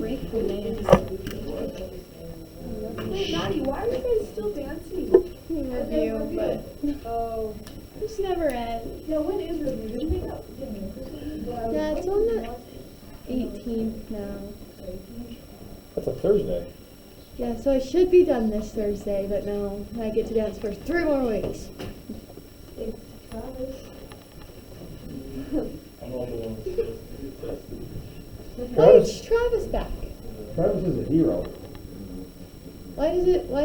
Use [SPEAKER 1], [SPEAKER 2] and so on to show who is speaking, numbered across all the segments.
[SPEAKER 1] break the dance.
[SPEAKER 2] Hey, Maddie, why are you guys still dancing?
[SPEAKER 1] Review, but
[SPEAKER 2] Oh.
[SPEAKER 1] this never ends.
[SPEAKER 2] Yeah, when is review? Didn't they not get me?
[SPEAKER 1] Yeah, it's on the 18th now.
[SPEAKER 3] That's a Thursday.
[SPEAKER 1] Yeah, so I should be done this Thursday, but no, I get to dance for 3 more weeks.
[SPEAKER 2] It's Travis.
[SPEAKER 4] I'm all the one.
[SPEAKER 1] Why is Travis back?
[SPEAKER 3] Travis is a hero.
[SPEAKER 1] Why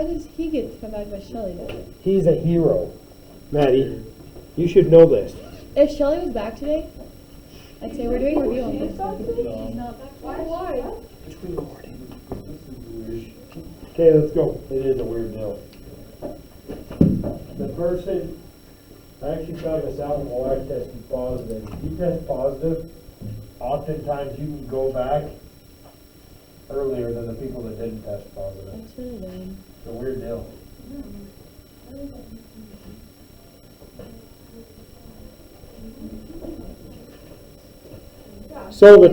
[SPEAKER 1] does he get to come back but Shelly doesn't?
[SPEAKER 3] He's a hero. Maddie, you should know this.
[SPEAKER 1] If Shelly was back today, I'd say we're doing a review on this.
[SPEAKER 2] She's not back. Why?
[SPEAKER 3] Okay, let's go. It is a weird deal. The person, I actually found this out when my wife tested positive. If you test positive, oftentimes you can go back earlier than the people that didn't test positive.
[SPEAKER 1] That's really lame.
[SPEAKER 3] It's a weird deal. So the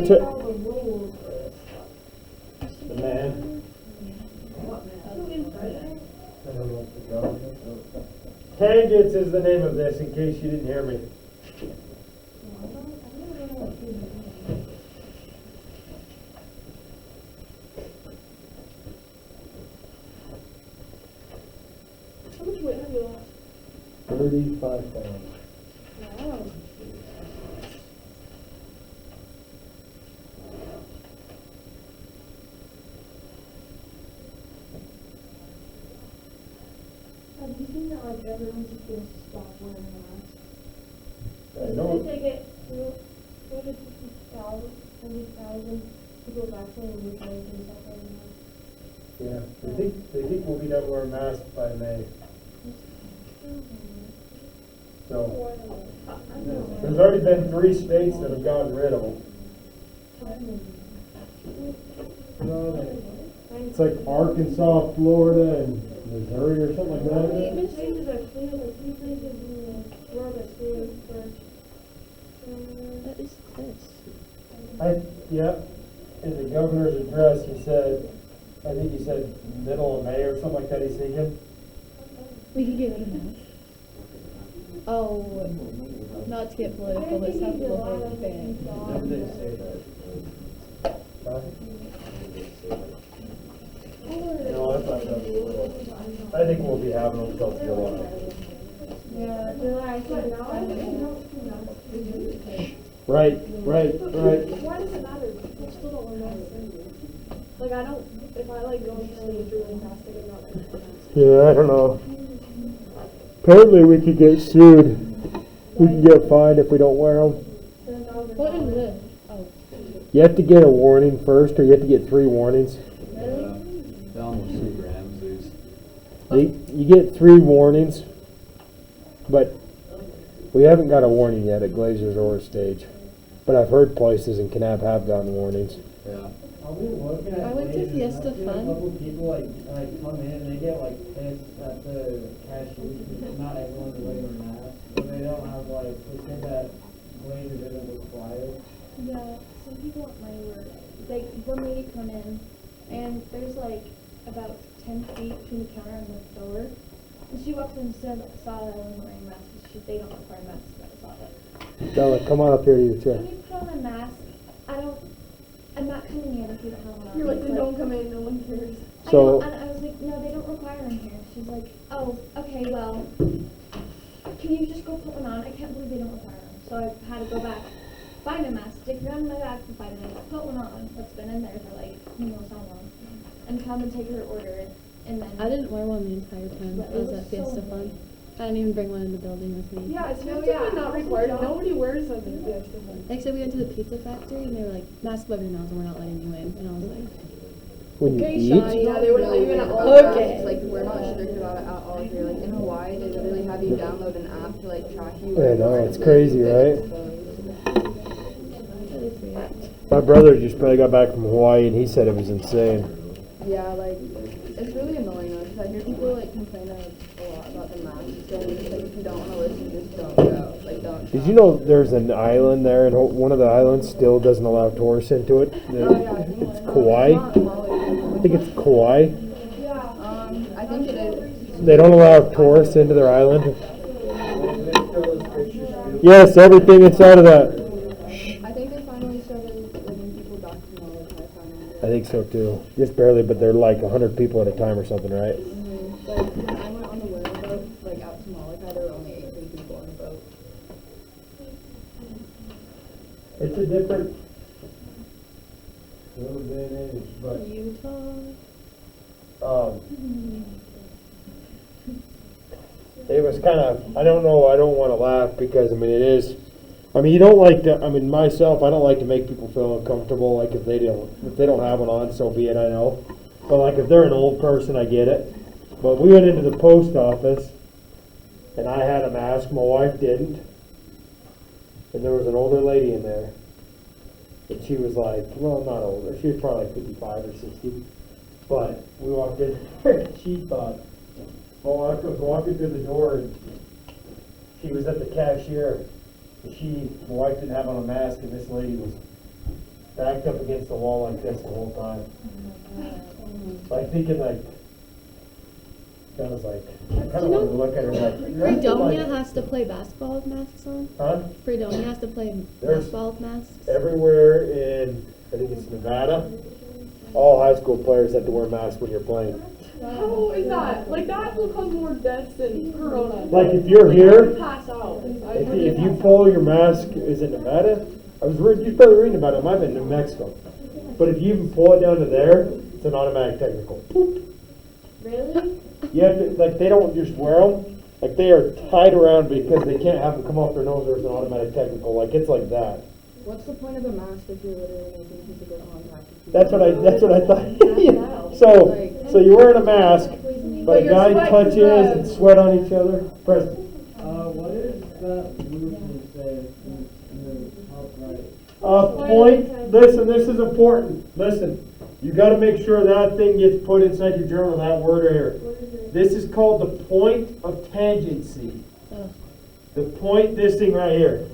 [SPEAKER 3] man. Tangents is the name of this, in case you didn't hear me.
[SPEAKER 2] How much weight have you lost?
[SPEAKER 3] 35 pounds.
[SPEAKER 2] Wow. Have you seen that like everyone's just gonna stop wearing masks?
[SPEAKER 3] I
[SPEAKER 2] Didn't
[SPEAKER 3] know.
[SPEAKER 2] they get 250,000 people vaccinated in the country and stop wearing masks?
[SPEAKER 3] Yeah, they think we'll be done wearing masks by May. So there's already been 3 states that have gotten rid of them. It's like Arkansas, Florida, and Missouri or something like that.
[SPEAKER 2] Even states are clear, like 3 places in Florida clear for.
[SPEAKER 1] What is this?
[SPEAKER 3] Yeah, in the governor's address, he said, I think he said middle of May or something like that he's thinking.
[SPEAKER 1] We could get rid of that. Oh, not to get political, but some people vote ban.
[SPEAKER 3] Huh? No, I think we'll be having them till July.
[SPEAKER 2] Yeah, July.
[SPEAKER 3] Right.
[SPEAKER 2] Why does it matter? I still don't wear masks. Like, I don't, if I like go and sleep really fast, like, I'm not wearing a mask.
[SPEAKER 3] Yeah, I don't know. Apparently we could get sued. We can get fined if we don't wear them.
[SPEAKER 1] What is this? Oh,
[SPEAKER 3] You have to get a warning first, or you have to get 3 warnings.
[SPEAKER 4] They almost 2 grams.
[SPEAKER 3] You get 3 warnings, but we haven't got a warning yet at Glazer's or Stage. But I've heard places in Kanab have gotten warnings.
[SPEAKER 4] Yeah.
[SPEAKER 5] Are we looking at
[SPEAKER 1] I went to Fiesta
[SPEAKER 5] a
[SPEAKER 1] Fun.
[SPEAKER 5] couple people like come in and they get like pissed at the cashier because not everyone's wearing a mask. So they don't have they say that Glazer doesn't require.
[SPEAKER 6] Yeah, some people at my work, one lady come in, and there's like about 10 feet between the counter and the door. And she walks in and saw that I wasn't wearing a mask. They don't require masks. I saw that.
[SPEAKER 3] Bella, come on up here to your chair.
[SPEAKER 6] Can you put on a mask? I'm not coming in if you don't have one on.
[SPEAKER 2] You're like, then don't come in, no one cares.
[SPEAKER 6] I
[SPEAKER 3] So-
[SPEAKER 6] know, and I was like, no, they don't require them here. She's like, oh, okay, well, can you just go put one on? I can't believe they don't require them. So I had to go back, find a mask, stick it on my back for 5 minutes, put one on that's been in there for like, so long, and come and take her order, and then.
[SPEAKER 1] I didn't wear one the entire time I was at Fiesta Fun. I didn't even bring one in the building with me.
[SPEAKER 2] Yeah, it's definitely not required. Nobody wears them in Fiesta Fun.
[SPEAKER 1] Except we went to the pizza factory and they were like, mask above your nose and we're not letting you in. And I was like,
[SPEAKER 3] When you
[SPEAKER 1] okay,
[SPEAKER 3] eat,
[SPEAKER 1] Sean,
[SPEAKER 2] Yeah, they wouldn't even at all.
[SPEAKER 1] Okay.
[SPEAKER 7] Like, we're not strict about it at all here. Like, in Hawaii, they literally have you download an app to, like, track you.
[SPEAKER 3] I know, it's crazy, right?
[SPEAKER 1] that is weird.
[SPEAKER 3] My brother just probably got back from Hawaii and he said it was insane.
[SPEAKER 7] Yeah, like, it's really annoying though, because I hear people, like, complain a lot about the masks, and it's like, if you don't want to listen, just don't go. Like, don't
[SPEAKER 3] Did you know there's an island there, and one of the islands still doesn't allow tourists into it? It's Kauai. I think it's Kauai.
[SPEAKER 7] I think it is.
[SPEAKER 3] They don't allow tourists into their island. Yes, everything inside of that.
[SPEAKER 7] I think they finally started letting people back to Molokai finally.
[SPEAKER 3] I think so too. Just barely, but they're like 100 people at a time or something, right?
[SPEAKER 7] But when I went on the whaleboat, like out to Molokai, there were only 18 people on the boat.
[SPEAKER 3] It's a different little bit age, but
[SPEAKER 1] Utah.
[SPEAKER 3] It was kind of, I don't know, I don't want to laugh because, I mean, it is, I mean, you don't like to, I mean, myself, I don't like to make people feel uncomfortable, like if they don't have one on, so be it, I know. But like if they're an old person, I get it. But we went into the post office, and I had a mask, my wife didn't. And there was an older lady in there. And she was like, well, not older, she was probably like 55 or 60. But we walked in there, and she thought, my wife was walking through the door, and she was at the cashier. And my wife didn't have on a mask, and this lady was backed up against the wall like this the whole time. Like thinking like, I was like, I kind of wanted to look at her like,
[SPEAKER 1] Fredonia has to play basketball with masks on.
[SPEAKER 3] huh?
[SPEAKER 1] Fredonia has to play
[SPEAKER 3] There's-
[SPEAKER 1] basketball with masks.
[SPEAKER 3] Everywhere in, I think it's Nevada, all high school players have to wear masks when you're playing.
[SPEAKER 2] How is that? Like, that will cause more deaths than Corona.
[SPEAKER 3] Like if you're
[SPEAKER 2] I
[SPEAKER 3] here,
[SPEAKER 2] would pass out.
[SPEAKER 3] if you pull your mask, is it Nevada? I was you started reading about it. It might have been New Mexico. But if you even pull it down to there, it's an automatic technical.
[SPEAKER 6] Really?
[SPEAKER 3] You have to, like, they don't just wear them. Like, they are tied around because they can't have them come off their nose or it's an automatic technical. Like, it's like that.
[SPEAKER 7] What's the point of a mask if you're literally making physical contact with people?
[SPEAKER 3] That's what I thought. So you're wearing a mask, but a guy touches and sweat on each other. Preston.
[SPEAKER 5] What is that movement say in the top right?
[SPEAKER 3] Point, listen, this is important. Listen, you got to make sure that thing gets put inside your journal, that word right here. This is called the point of tangency. The point, this thing right here.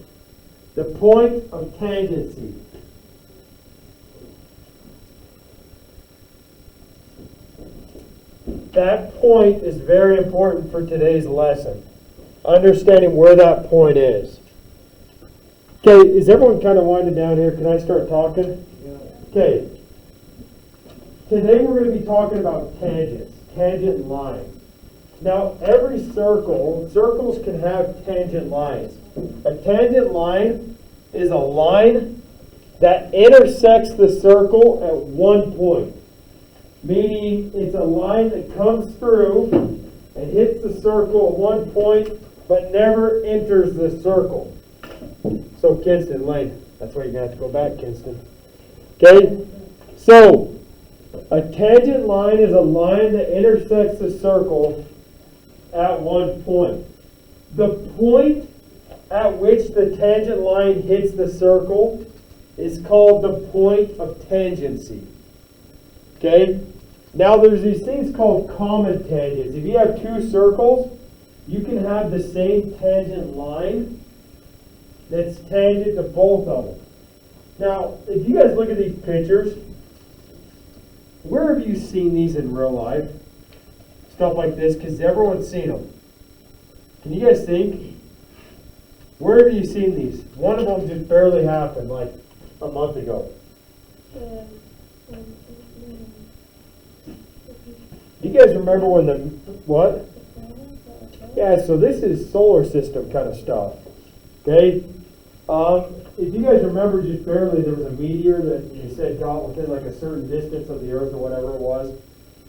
[SPEAKER 3] The point of tangency. That point is very important for today's lesson. Understanding where that point is. Okay, is everyone kind of winding down here? Can I start talking? Okay. Today we're going to be talking about tangents, tangent lines. Now, every circles can have tangent lines. A tangent line is a line that intersects the circle at one point. Meaning, it's a line that comes through and hits the circle at one point, but never enters the circle. So, Kinston, Lane, that's why you're going to have to go back, Kinston. Okay? So, a tangent line is a line that intersects the circle at one point. The point at which the tangent line hits the circle is called the point of tangency. Okay? Now there's these things called common tangents. If you have two circles, you can have the same tangent line that's tangent to both of them. Now, if you guys look at these pictures, where have you seen these in real life? Stuff like this, because everyone's seen them. Can you guys think? Where have you seen these? One of them just barely happened, like a month ago. You guys remember when the, what? Yeah, so this is solar system kind of stuff. Okay? If you guys remember just barely, there was a meteor that they said got within like a certain distance of the Earth or whatever it was,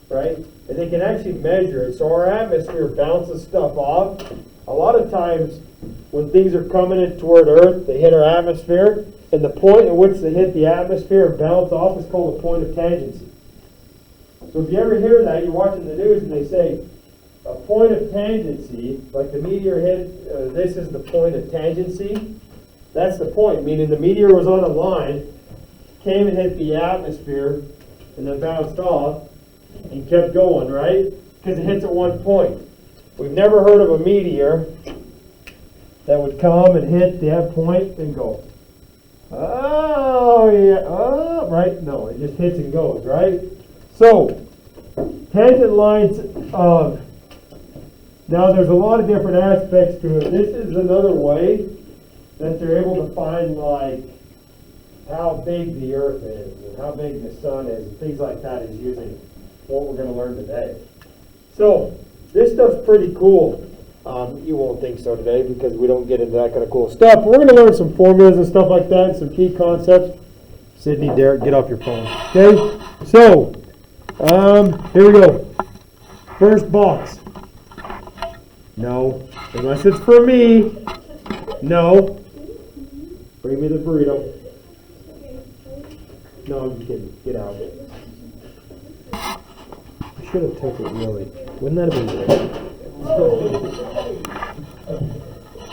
[SPEAKER 3] right? And they can actually measure it. So our atmosphere bounces stuff off. A lot of times when things are coming in toward Earth, they hit our atmosphere, and the point at which they hit the atmosphere and bounce off is called the point of tangency. So if you ever hear that, you're watching the news and they say, a point of tangency, like the meteor hit, this is the point of tangency. That's the point, meaning the meteor was on a line, came and hit the atmosphere, and then bounced off, and kept going, right? Because it hits at one point. We've never heard of a meteor that would come and hit that point and go, oh yeah, oh, right? No, it just hits and goes, right? So, tangent lines, now there's a lot of different aspects to it. This is another way that they're able to find like how big the earth is and how big the sun is and things like that is using what we're going to learn today. So, this stuff's pretty cool. You won't think so today because we don't get into that kind of cool stuff. We're going to learn some formulas and stuff like that and some key concepts. Sydney, Derek, get off your phone. Okay? So, here we go. First box. No. Unless it's for me. No. Bring me the burrito. No, I'm just kidding. Get out. I should have took it really. Wouldn't that have been great?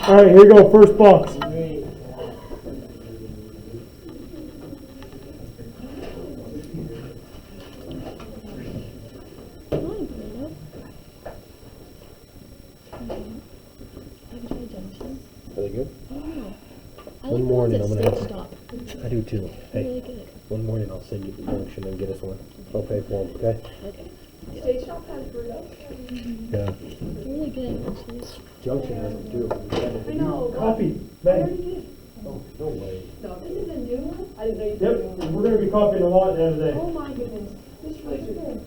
[SPEAKER 3] Alright, here we go. First box. Are they good? One morning I'm gonna
[SPEAKER 1] stop.
[SPEAKER 3] I do too. Hey,
[SPEAKER 1] Really good.
[SPEAKER 3] one morning I'll send you to Junction and get us one. I'll pay for them, okay?
[SPEAKER 1] Okay.
[SPEAKER 2] State Shop has burritos.
[SPEAKER 3] Yeah.
[SPEAKER 1] Really good, actually.
[SPEAKER 3] Junction has them too.
[SPEAKER 2] I know.
[SPEAKER 3] Coffee,
[SPEAKER 2] I already
[SPEAKER 3] man.
[SPEAKER 2] did.
[SPEAKER 3] Oh, no way.
[SPEAKER 2] No, this is a new one? I didn't know you
[SPEAKER 3] Yep,
[SPEAKER 2] did.
[SPEAKER 3] we're gonna be copying a lot the other day.
[SPEAKER 2] Oh my goodness. This razor.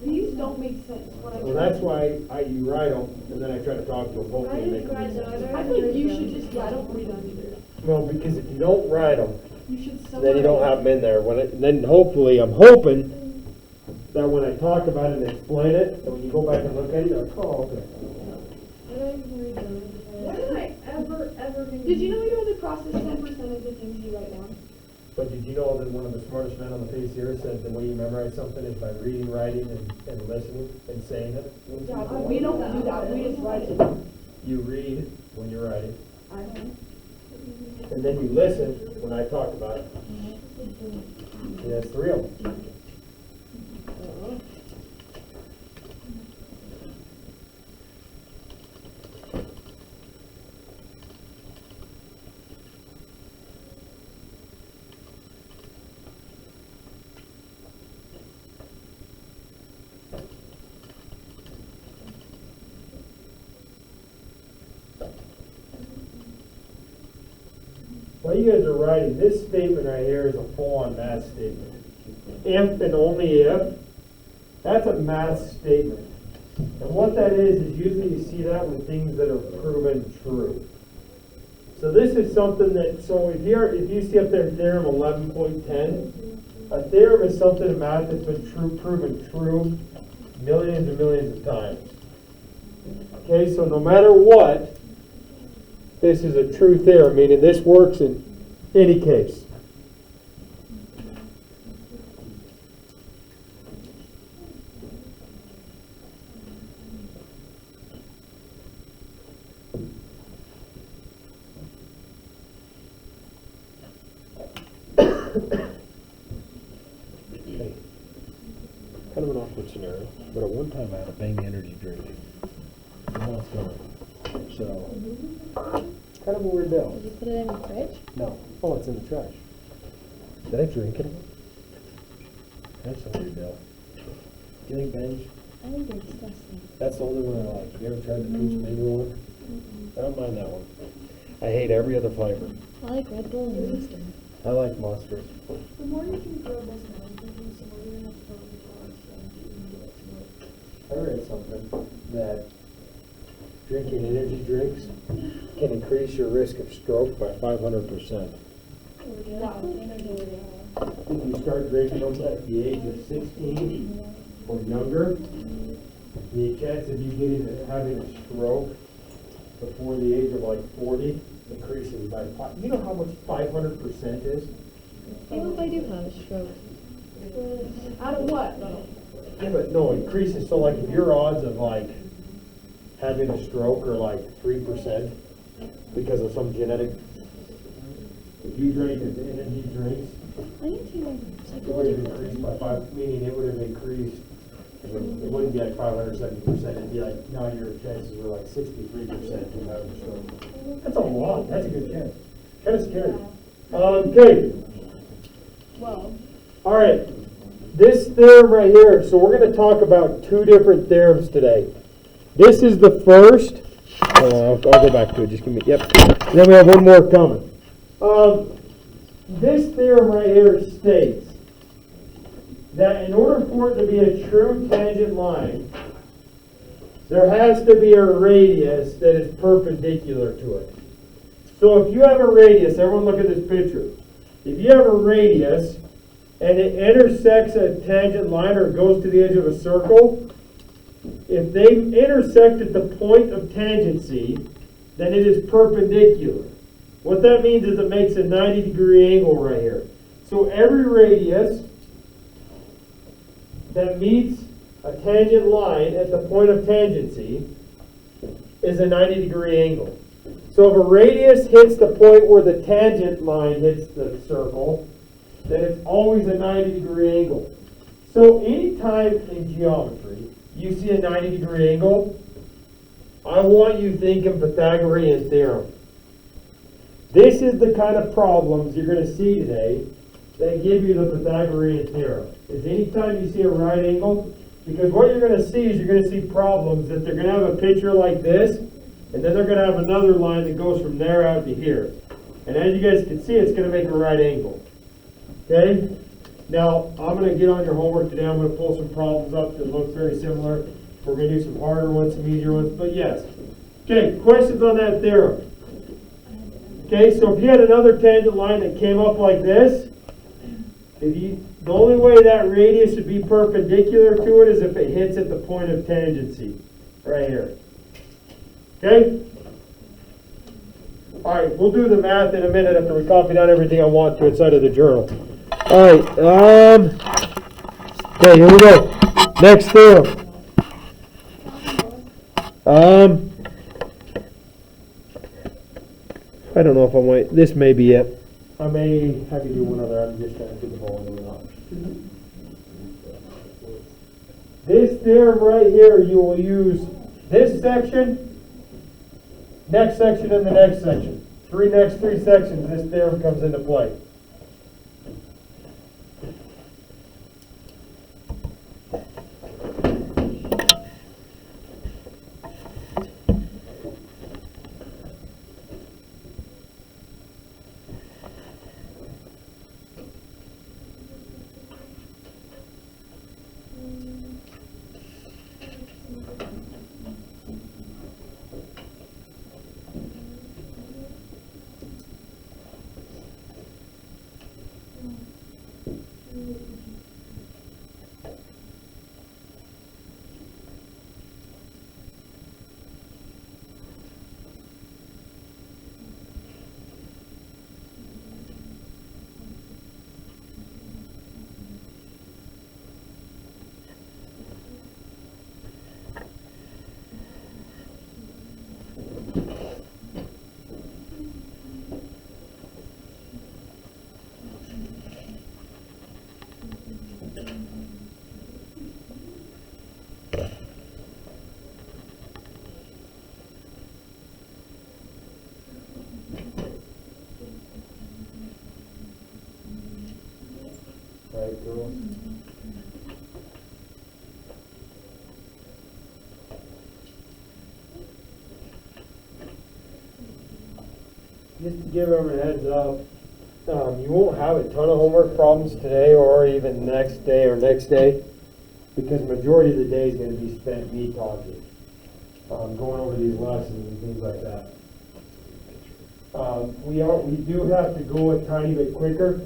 [SPEAKER 2] These don't make sense when I
[SPEAKER 3] Well,
[SPEAKER 2] try.
[SPEAKER 3] that's why you write them, and then I try to talk to them, hopefully to make them make sense.
[SPEAKER 2] I think you should just, I don't read them either.
[SPEAKER 3] Well, because if you don't write them,
[SPEAKER 2] You should summarize.
[SPEAKER 3] then you don't have them in there. Then hopefully, I'm hoping that when I talk about it and explain it, that when you go back and look at it, you're like, oh, okay.
[SPEAKER 2] Why did I ever did you know you only process 10% of the things you write down?
[SPEAKER 3] But did you know that one of the smartest men on the face here said the way you memorize something is by reading, writing, and listening and saying it?
[SPEAKER 2] Yeah, but we don't do that. We just write it.
[SPEAKER 3] You read when you're writing,
[SPEAKER 2] I know.
[SPEAKER 3] and then you listen when I talk about it. And that's 3 of them. While you guys are writing, this statement right here is a full-on math statement. If and only if, that's a math statement. And what that is usually you see that with things that are proven true. So this is something that, so if you see up there theorem 11.10, a theorem is something in math that's been proven true millions and millions of times. Okay, so no matter what, this is a true theorem, meaning this works in any case. Okay. Kind of an awkward scenario, but at one time I had a Bang energy drink. And now it's gone. So, kind of a weird deal.
[SPEAKER 1] Did you put it in the fridge?
[SPEAKER 3] No. Oh, it's in the trash. Did I drink it? That's a weird deal. Do you think Benj?
[SPEAKER 1] I think they're disgusting.
[SPEAKER 3] That's the only one I like. Have you ever tried the peach mango one? I don't mind that one. I hate every other flavor.
[SPEAKER 1] I like Red Bull and Monster.
[SPEAKER 3] I like Monster.
[SPEAKER 2] The more you can grow this now, the more you're gonna have to go to college and you can get it to work.
[SPEAKER 3] I read something that drinking energy drinks can increase your risk of stroke by 500%. If you start drinking them at the age of 16 or younger, the chance of you having a stroke before the age of like 40 increases by you know how much 500% is?
[SPEAKER 1] Even if I do have a stroke.
[SPEAKER 2] Out of what, though?
[SPEAKER 3] Yeah, but no, it increases. So like if your odds of like having a stroke are like 3% because of some genetic, if you drink energy drinks,
[SPEAKER 1] I need to know
[SPEAKER 3] it would have increased by 5, meaning it would have increased, it wouldn't be like 570%, it'd be like, now your chances are like 63% of having a stroke. That's a lot. That's a good guess. Kind of scary. Okay.
[SPEAKER 1] Well,
[SPEAKER 3] All right. This theorem right here. So we're going to talk about two different theorems today. This is the first. I'll go back to it. Just give me. Yep. Then we have one more coming. This theorem right here states that in order for it to be a true tangent line, there has to be a radius that is perpendicular to it. So if you have a radius, everyone look at this picture. If you have a radius and it intersects a tangent line or goes to the edge of a circle, if they intersect at the point of tangency, then it is perpendicular. What that means is it makes a 90-degree angle right here. So every radius that meets a tangent line at the point of tangency is a 90-degree angle. So if a radius hits the point where the tangent line hits the circle, then it's always a 90-degree angle. So anytime in geometry you see a 90-degree angle, I want you thinking Pythagorean Theorem. This is the kind of problems you're going to see today that give you the Pythagorean Theorem. Is anytime you see a right angle, because what you're going to see is you're going to see problems that they're going to have a picture like this, and then they're going to have another line that goes from there out to here. And as you guys can see, it's going to make a right angle. Okay? Now, I'm going to get on your homework today. I'm going to pull some problems up that look very similar. We're going to do some harder ones, some easier ones, but yes. Okay, questions on that theorem? Okay, so if you had another tangent line that came up like this, the only way that radius would be perpendicular to it is if it hits at the point of tangency, right here. Okay? All right, we'll do the math in a minute after we copy down everything I want to inside of the journal. All right, okay, here we go. Next theorem. I don't know if I might, this may be it. I may have you do one other, I'm just trying to do the whole thing. This theorem right here, you will use this section, next section, and the next section. Next three sections, this theorem comes into play. Right, girls? Just to give everyone a heads up, you won't have a ton of homework problems today or even next day or next day, because the majority of the day is going to be spent me talking, going over these lessons and things like that. We do have to go a tiny bit quicker.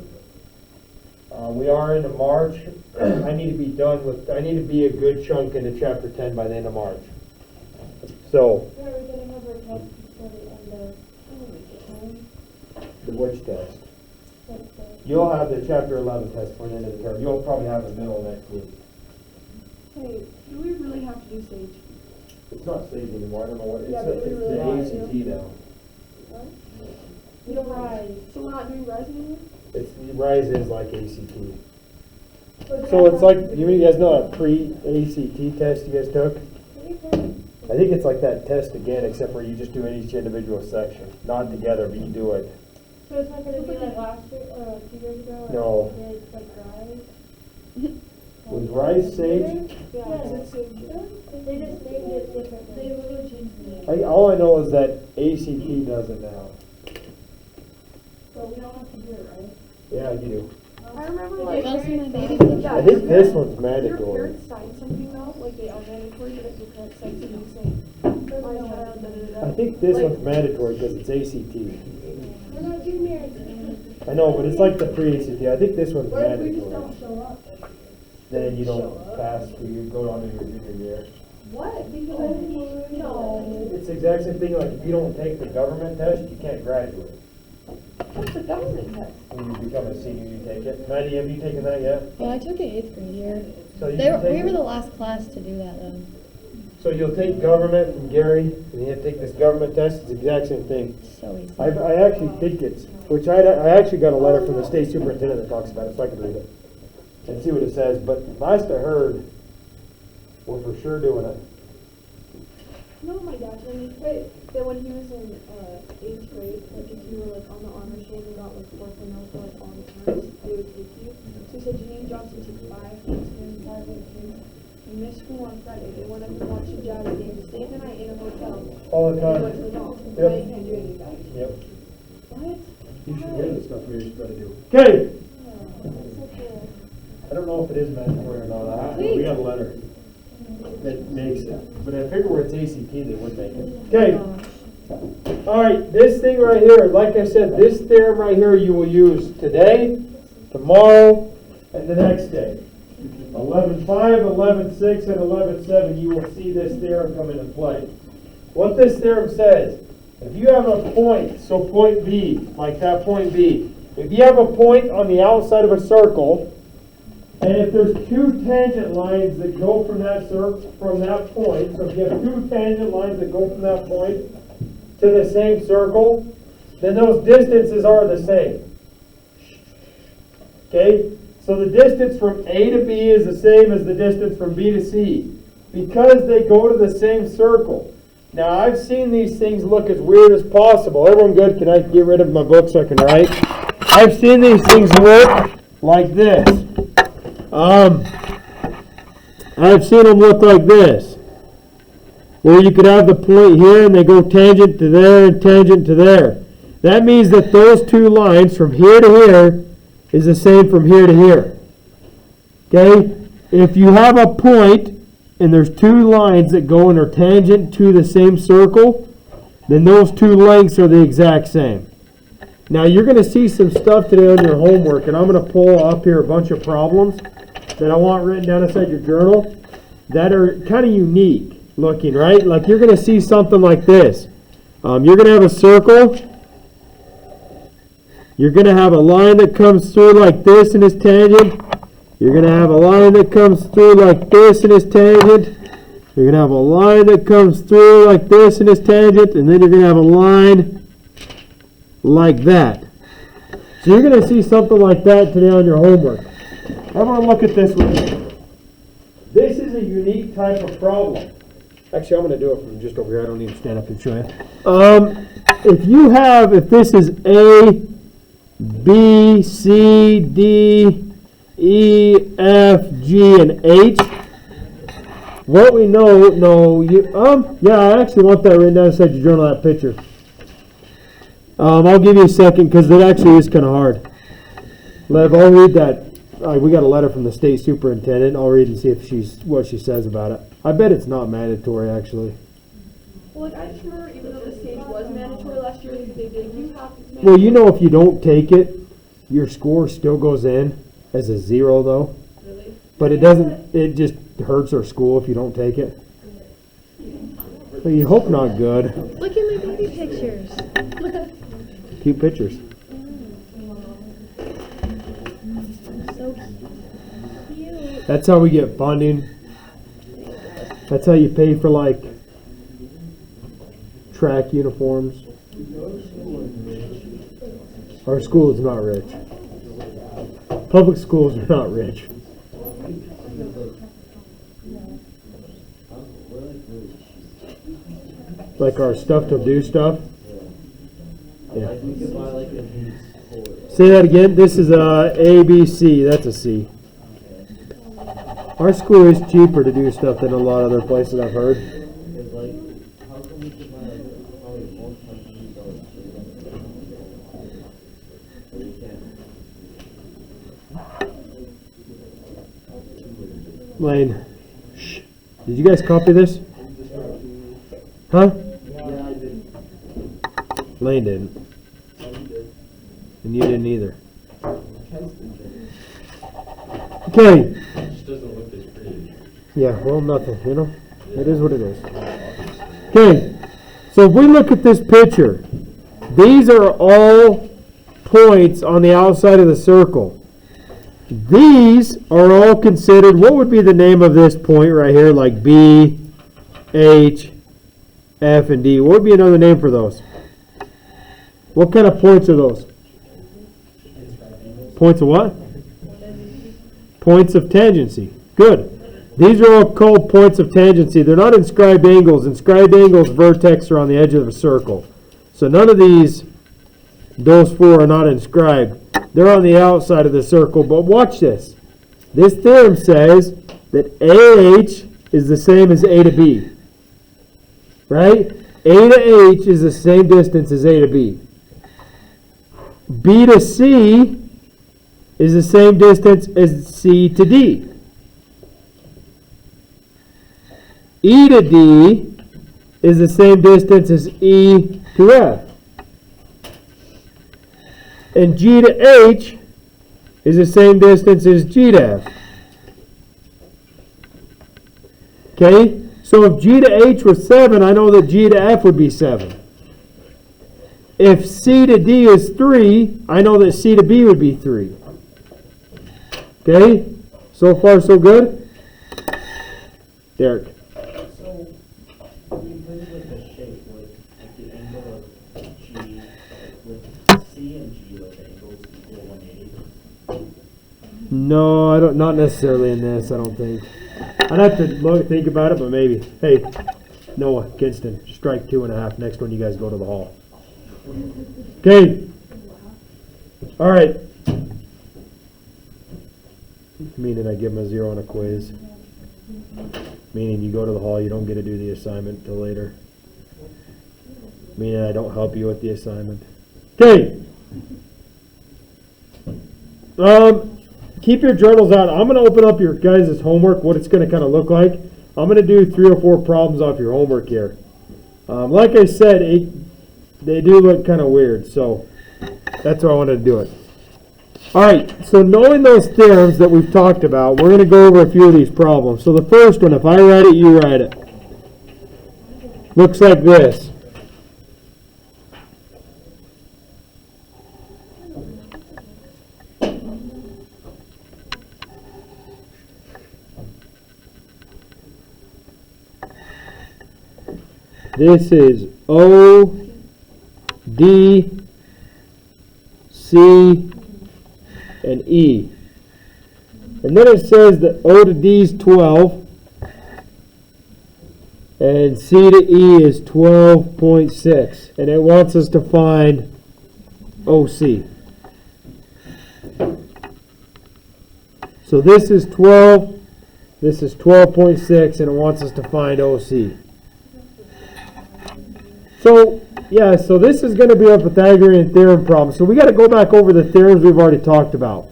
[SPEAKER 3] We are into March. I need to be a good chunk into chapter 10 by the end of March. So,
[SPEAKER 2] Yeah, we're getting over a test before the end of
[SPEAKER 3] the which test?
[SPEAKER 2] like the
[SPEAKER 3] You'll have the chapter 11 test for the end of the term. You'll probably have the middle next week.
[SPEAKER 2] Hey, do we really have to do Sage?
[SPEAKER 3] It's not Sage anymore. I don't know what
[SPEAKER 2] Yeah,
[SPEAKER 3] it's.
[SPEAKER 2] but we
[SPEAKER 3] It's
[SPEAKER 2] really want
[SPEAKER 3] the
[SPEAKER 2] to.
[SPEAKER 3] ACT now.
[SPEAKER 2] What? You don't Rise. So we're not doing Rise anymore?
[SPEAKER 3] It's Rise is like ACT.
[SPEAKER 2] But
[SPEAKER 3] So it's like you guys know a pre-ACT test you guys took. I think it's like that test again, except for you just do each individual section, not together, but you do it.
[SPEAKER 2] So it's not gonna be like last year, 2 years ago?
[SPEAKER 3] No.
[SPEAKER 2] It's like Rise?
[SPEAKER 3] Was Rice Sage?
[SPEAKER 2] Yeah, it's they just named it differently. They literally changed the name.
[SPEAKER 3] All I know is that ACT does it now.
[SPEAKER 2] So we don't have to do it, right?
[SPEAKER 3] Yeah, you do.
[SPEAKER 7] I remember
[SPEAKER 1] Did
[SPEAKER 7] like,
[SPEAKER 1] you go see my baby picture?
[SPEAKER 2] Yeah,
[SPEAKER 3] I think this one's
[SPEAKER 2] Your
[SPEAKER 3] mandatory.
[SPEAKER 2] parents sign something now, like they are mandatory, but if your parents sign something saying, my child, da-da-da-da.
[SPEAKER 3] I think this
[SPEAKER 2] Like-
[SPEAKER 3] one's mandatory because it's ACT.
[SPEAKER 2] We're not juniors.
[SPEAKER 3] I know, but it's like the pre-ACT. I think this one's
[SPEAKER 2] What if we just
[SPEAKER 3] mandatory.
[SPEAKER 2] don't show up?
[SPEAKER 3] Then you
[SPEAKER 2] Show
[SPEAKER 3] don't
[SPEAKER 2] up?
[SPEAKER 3] pass, you go on to your junior year.
[SPEAKER 2] What? Because I didn't know.
[SPEAKER 3] It's the exact same thing, like if you don't take the government test, you can't graduate.
[SPEAKER 2] What's the government test?
[SPEAKER 3] When you become a senior, you take it. Maddie, have you taken that yet?
[SPEAKER 1] Yeah, I took it 8th grade year.
[SPEAKER 3] So you can take
[SPEAKER 1] We were
[SPEAKER 3] it.
[SPEAKER 1] the last class to do that though.
[SPEAKER 3] So you'll take government from Gary, and you have to take this government test, it's the exact same thing.
[SPEAKER 1] So easy.
[SPEAKER 3] I actually think it's, which I actually got a letter from the state superintendent that talks about it, so I can read it and see what it says, but last I heard, we're for sure doing it.
[SPEAKER 2] No, my dad told me that when he was in 8th grade, like if you were like on the honor roll and got like 4.0 for like all the terms, they would take you. So he said Janine Johnson took 5 and 5 kids. We missed school on Friday. They went up and watched the Jazz game, stayed the night in a hotel.
[SPEAKER 3] All the
[SPEAKER 2] They
[SPEAKER 3] time.
[SPEAKER 2] went to the mall.
[SPEAKER 3] Yep.
[SPEAKER 2] Now you can't do anything.
[SPEAKER 3] Yep.
[SPEAKER 2] What?
[SPEAKER 3] You should hear the stuff we're supposed to do. Okay,
[SPEAKER 2] That's so cool.
[SPEAKER 3] I don't know if it is mandatory or not, we got a letter that makes it, but I figure where it's ACT, they would make it. Okay. All right, this thing right here, like I said, this theorem right here you will use today, tomorrow, and the next day. 11.5, 11.6, and 11.7, you will see this theorem come into play. What this theorem says, if you have a point, so point B, like that point B, if you have a point on the outside of a circle, and if there's 2 tangent lines that go from that point, so if you have 2 tangent lines that go from that point to the same circle, then those distances are the same. Okay? So the distance from A to B is the same as the distance from B to C, because they go to the same circle. Now, I've seen these things look as weird as possible. Everyone good? Can I get rid of my book so I can write? I've seen these things look like this. I've seen them look like this, where you could have the point here and they go tangent to there and tangent to there. That means that those 2 lines from here to here is the same from here to here. Okay? If you have a point and there's 2 lines that go and are tangent to the same circle, then those 2 lengths are the exact same. Now you're going to see some stuff today on your homework, and I'm going to pull up here a bunch of problems that I want written down inside your journal that are kind of unique looking, right? Like you're going to see something like this. You're going to have a circle. You're going to have a line that comes through like this in its tangent. You're going to have a line that comes through like this in its tangent. You're going to have a line that comes through like this in its tangent. And then you're going to have a line like that. So you're going to see something like that today on your homework. Everyone look at this with me. This is a unique type of problem. Actually, I'm going to do it from just over here. I don't need to stand up and show you. If this is A, B, C, D, E, F, G, and H, what we know, yeah, I actually want that written down inside your journal, that picture. I'll give you a second because it actually is kind of hard. Lev, I'll read that. We got a letter from the state superintendent. I'll read and see if what she says about it. I bet it's not mandatory, actually.
[SPEAKER 2] Well, like, I just remember even though the stage was mandatory last year, they did, you have to.
[SPEAKER 3] Well, if you don't take it, your score still goes in as a 0, though.
[SPEAKER 2] Really?
[SPEAKER 3] But it just hurts our school if you don't take it. But you hope not good.
[SPEAKER 1] Look at my baby pictures.
[SPEAKER 3] Cute pictures.
[SPEAKER 1] So cute.
[SPEAKER 3] That's how we get funding. That's how you pay for, like, track uniforms. Our school is not rich. Public schools are not rich. Like our stuff to do stuff? Yeah.
[SPEAKER 5] Like we could buy like a piece for.
[SPEAKER 3] Say that again. This is A, B, C. That's a C. Our school is cheaper to do stuff than a lot of other places I've heard.
[SPEAKER 5] Because like, how come we could buy like probably $1,000 but we can't.
[SPEAKER 3] Lane. Shh. Did you guys copy this? Huh?
[SPEAKER 5] Yeah, I did.
[SPEAKER 3] Lane didn't. And you didn't either. Okay.
[SPEAKER 4] It just doesn't look as pretty.
[SPEAKER 3] Yeah, well, nothing, you know? It is what it is. Okay. So if we look at this picture, these are all points on the outside of the circle. These are all considered, what would be the name of this point right here, like B, H, F, and D? What would be another name for those? What kind of points are those? Points of what? Points of tangency. Good. These are all called points of tangency. They're not inscribed angles. Inscribed angles, vertex, are on the edge of a circle. So none of these, those four are not inscribed. They're on the outside of the circle. But watch this. This theorem says that AH is the same as A to B. Right? A to H is the same distance as A to B. B to C is the same distance as C to D. E to D is the same distance as E to F. And G to H is the same distance as G to F. Okay? So if G to H was 7, I know that G to F would be 7. If C to D is 3, I know that C to B would be 3. Okay? So far, so good? Derek.
[SPEAKER 5] So, we play with the shape, like the angle of G, with C and G, like the angles equal 180.
[SPEAKER 3] No, I don't. Not necessarily in this. I don't think. I'd have to think about it, but maybe. Hey, Noah, Kinston, strike 2.5. Next one, you guys go to the hall. Okay. All right. Meaning I give them a 0 on a quiz. Meaning you go to the hall, you don't get to do the assignment till later. Meaning I don't help you with the assignment. Okay. Keep your journals out. I'm going to open up your guys' homework, what it's going to kind of look like. I'm going to do 3 or 4 problems off your homework here. Like I said, they do look kind of weird, so that's why I wanted to do it. All right, so knowing those theorems that we've talked about, we're going to go over a few of these problems. So the first one, if I write it, you write it. Looks like this. This is O, D, C, and E. And then it says that O to D is 12 and C to E is 12.6, and it wants us to find OC. So this is 12, this is 12.6, and it wants us to find OC. So, yeah, so this is going to be a Pythagorean theorem problem. So we got to go back over the theorems we've already talked about.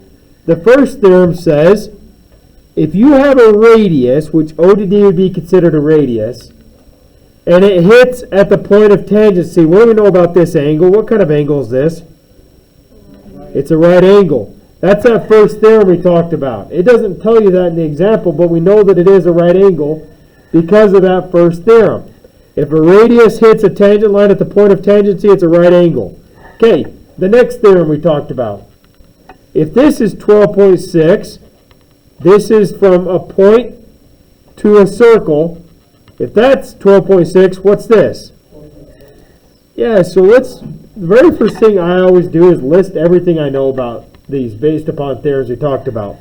[SPEAKER 3] The first theorem says, if you have a radius, which O to D would be considered a radius, and it hits at the point of tangency, what do we know about this angle? What kind of angle is this? It's a right angle. That's that first theorem we talked about. It doesn't tell you that in the example, but we know that it is a right angle because of that first theorem. If a radius hits a tangent line at the point of tangency, it's a right angle. Okay, the next theorem we talked about. If this is 12.6, this is from a point to a circle. If that's 12.6, what's this? Yeah, so the very first thing I always do is list everything I know about these based upon theorems we talked about.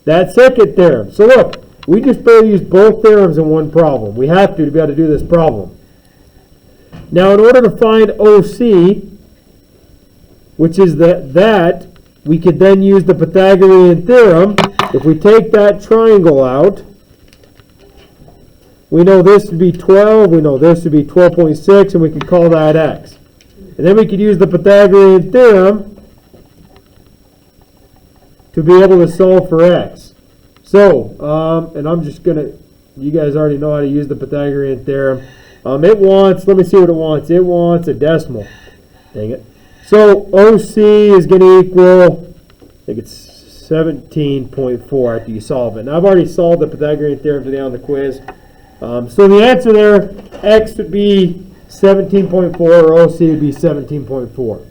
[SPEAKER 3] That second theorem. So look, we just barely used both theorems in one problem. We have to be able to do this problem. Now, in order to find OC, which is that we could then use the Pythagorean theorem. If we take that triangle out, we know this would be 12, we know this would be 12.6, and we could call that x. And then we could use the Pythagorean theorem to be able to solve for x. So, and I'm just going to, you guys already know how to use the Pythagorean theorem. It wants, let me see what it wants. It wants a decimal. Dang it. So, OC is going to equal, I think it's 17.4 after you solve it. Now, I've already solved the Pythagorean theorem today on the quiz. So the answer there, x would be 17.4, or OC would be 17.4.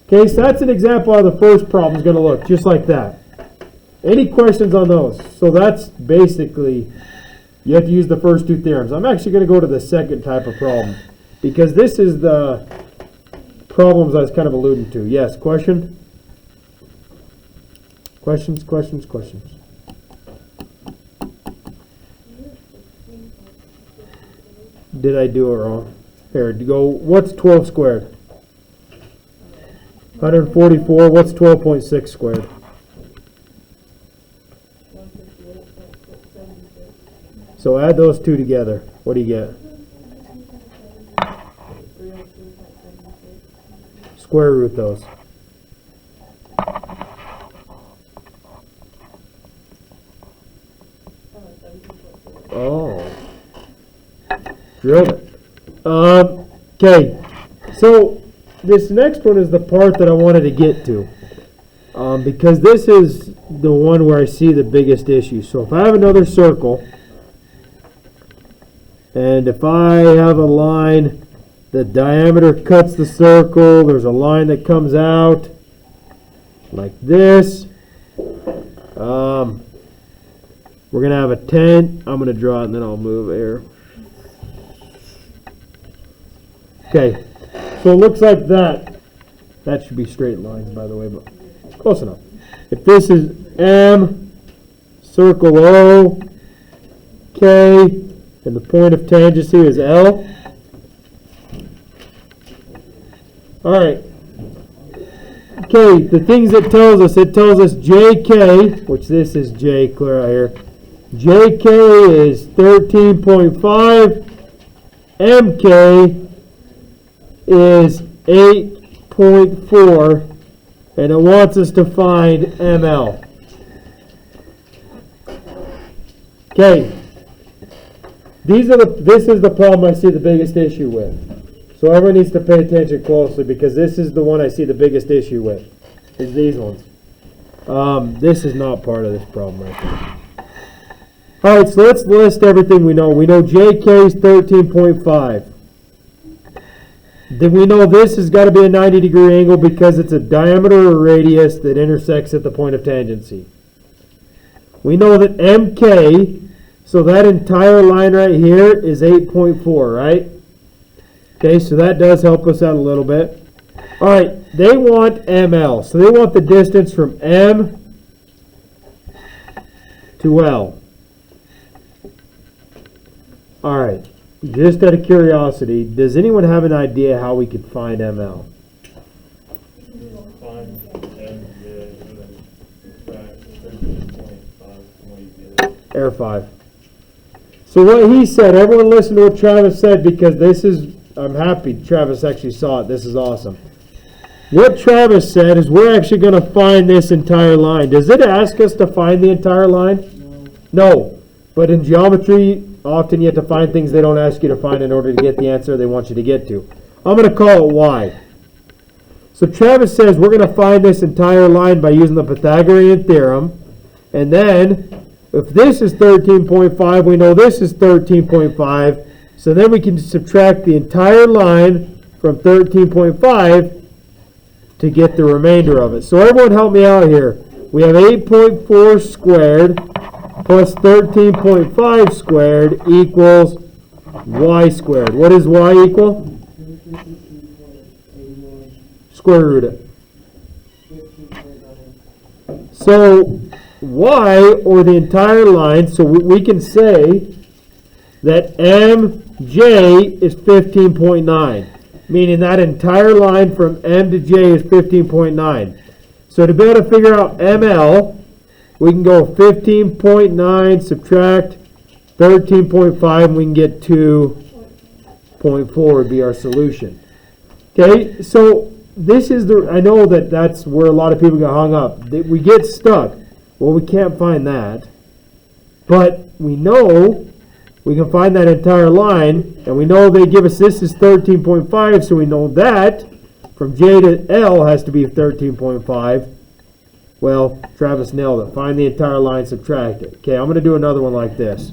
[SPEAKER 3] Okay, so that's an example how the first problem is going to look, just like that. Any questions on those? So that's basically, you have to use the first two theorems. I'm actually going to go to the second type of problem, because this is the problems I was kind of alluding to. Yes, question? Questions, questions, questions. Did I do it wrong? Here, go, what's 12 squared? 144, what's 12.6 squared?
[SPEAKER 2] 158.76.
[SPEAKER 3] So add those two together. What do you get?
[SPEAKER 2] 303.76.
[SPEAKER 3] Square root those. Oh. Drilled it. Okay. So this next one is the part that I wanted to get to. Because this is the one where I see the biggest issue. So if I have another circle, and if I have a line, the diameter cuts the circle, there's a line that comes out like this. We're going to have a 10. I'm going to draw it and then I'll move here. Okay, so it looks like that. That should be straight lines, by the way, but close enough. If this is M, circle O, K, and the point of tangency is L. All right. Okay, the things it tells us JK, which this is J, clear out here. JK is 13.5, MK is 8.4, and it wants us to find ML. Okay, this is the problem I see the biggest issue with. So everyone needs to pay attention closely, because this is the one I see the biggest issue with, is these ones. This is not part of this problem right here. All right, so let's list everything we know. We know JK is 13.5. Then we know this has got to be a 90-degree angle because it's a diameter or radius that intersects at the point of tangency. We know that MK, so that entire line right here is 8.4, right? Okay, so that does help us out a little bit. All right, they want ML. So they want the distance from M to L. All right, just out of curiosity, does anyone have an idea how we could find ML? Air 5. So what he said, everyone listen to what Travis said, because this is, I'm happy Travis actually saw it. This is awesome. What Travis said is we're actually going to find this entire line. Does it ask us to find the entire line? No. But in geometry, often you have to find things they don't ask you to find in order to get the answer they want you to get to. I'm going to call it Y. So Travis says we're going to find this entire line by using the Pythagorean theorem. And then, if this is 13.5, we know this is 13.5. So then we can subtract the entire line from 13.5 to get the remainder of it. So everyone help me out here. We have 8.4 squared plus 13.5 squared equals y squared. What does y equal? Square root it. So y, or the entire line, so we can say that mj is 15.9. meaning that entire line from M to J is 15.9. So to be able to figure out ML, we can go 15.9 subtract 13.5 and we can get 2.4 would be our solution. Okay, so this is I know that's where a lot of people get hung up. We get stuck. Well, we can't find that. But we know we can find that entire line, and we know they give us this is 13.5, so we know that from J to L has to be 13.5. Well, Travis nailed it. Find the entire line, subtract it. Okay, I'm going to do another one like this.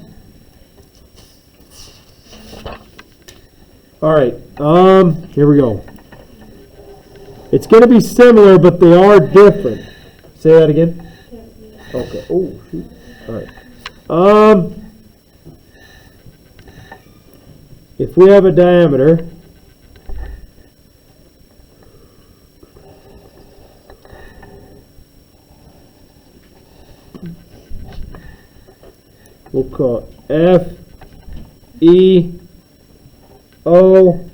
[SPEAKER 3] All right, here we go. It's going to be similar, but they are different. Say that again. Okay. Oh, shoot. All right. If we have a diameter, we'll call F, E, O,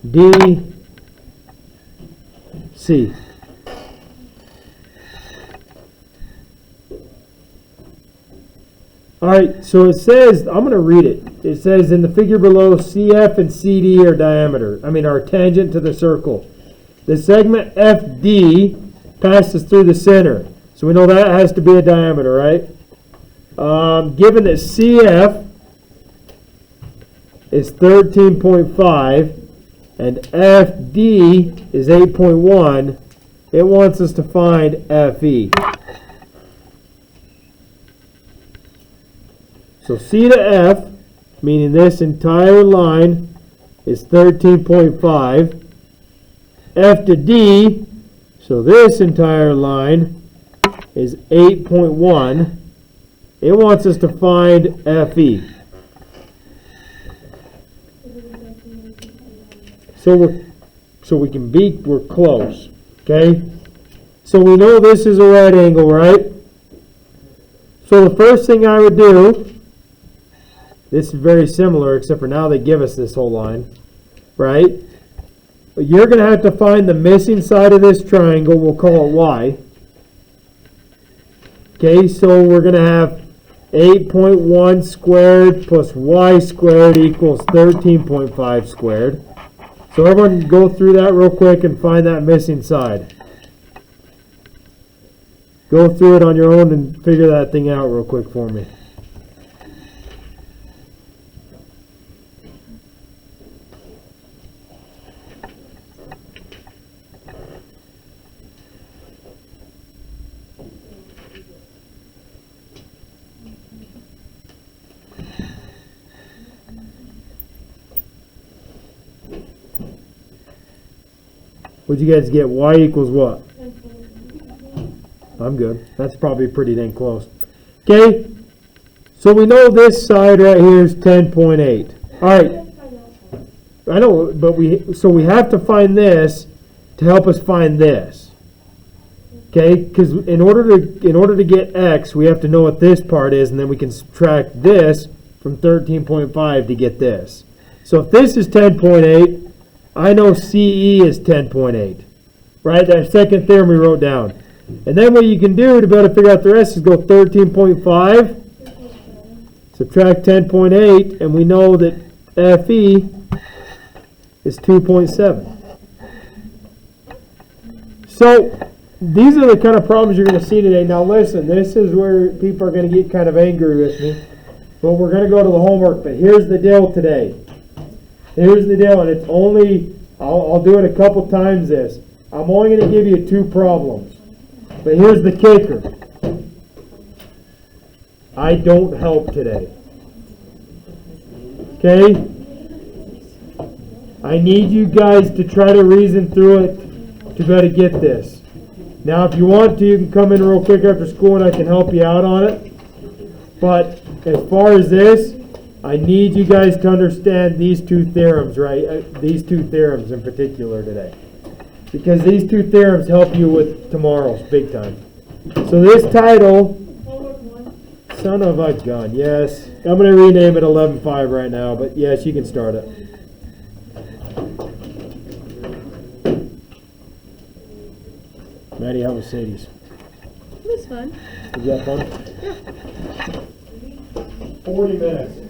[SPEAKER 3] D, C. All right, so it says, I'm going to read it. It says in the figure below, CF and CD are are tangent to the circle. The segment FD passes through the center. So we know that has to be a diameter, right? Given that CF is 13.5 and FD is 8.1, it wants us to find FE. So C to F, meaning this entire line is 13.5. F to D, so this entire line is 8.1. It wants us to find FE. We're close. Okay? So we know this is a right angle, right? So the first thing I would do, this is very similar, except for now they give us this whole line, right? But you're going to have to find the missing side of this triangle. We'll call it Y. Okay, so we're going to have 8.1 squared plus Y squared equals 13.5 squared. So everyone go through that real quick and find that missing side. Go through it on your own and figure that thing out real quick for me. What'd you guys get? Y equals what? I'm good. That's probably pretty dang close. Okay, so we know this side right here is 10.8. All right, I know, but we have to find this to help us find this. Okay, because in order to get x, we have to know what this part is, and then we can subtract this from 13.5 to get this. So if this is 10.8, I know CE is 10.8, right? That second theorem we wrote down. And then what you can do to be able to figure out the rest is go 13.5, subtract 10.8, and we know that FE is 2.7. So these are the kind of problems you're going to see today. Now listen, this is where people are going to get kind of angry with me. But we're going to go to the homework. But here's the deal today. Here's the deal, and it's only, I'll do it a couple times this. I'm only going to give you 2 problems. But here's the kicker. I don't help today. Okay? I need you guys to try to reason through it to be able to get this. Now, if you want to, you can come in real quick after school and I can help you out on it. But as far as this, I need you guys to understand these 2 theorems, right? These 2 theorems in particular today. Because these 2 theorems help you with tomorrow's big time. So this title, son of a gun, yes. I'm going to rename it 11.5 right now, but yes, you can start it. Maddie, how was Sadie's?
[SPEAKER 1] It was fun.
[SPEAKER 3] Did you have fun? 40 minutes.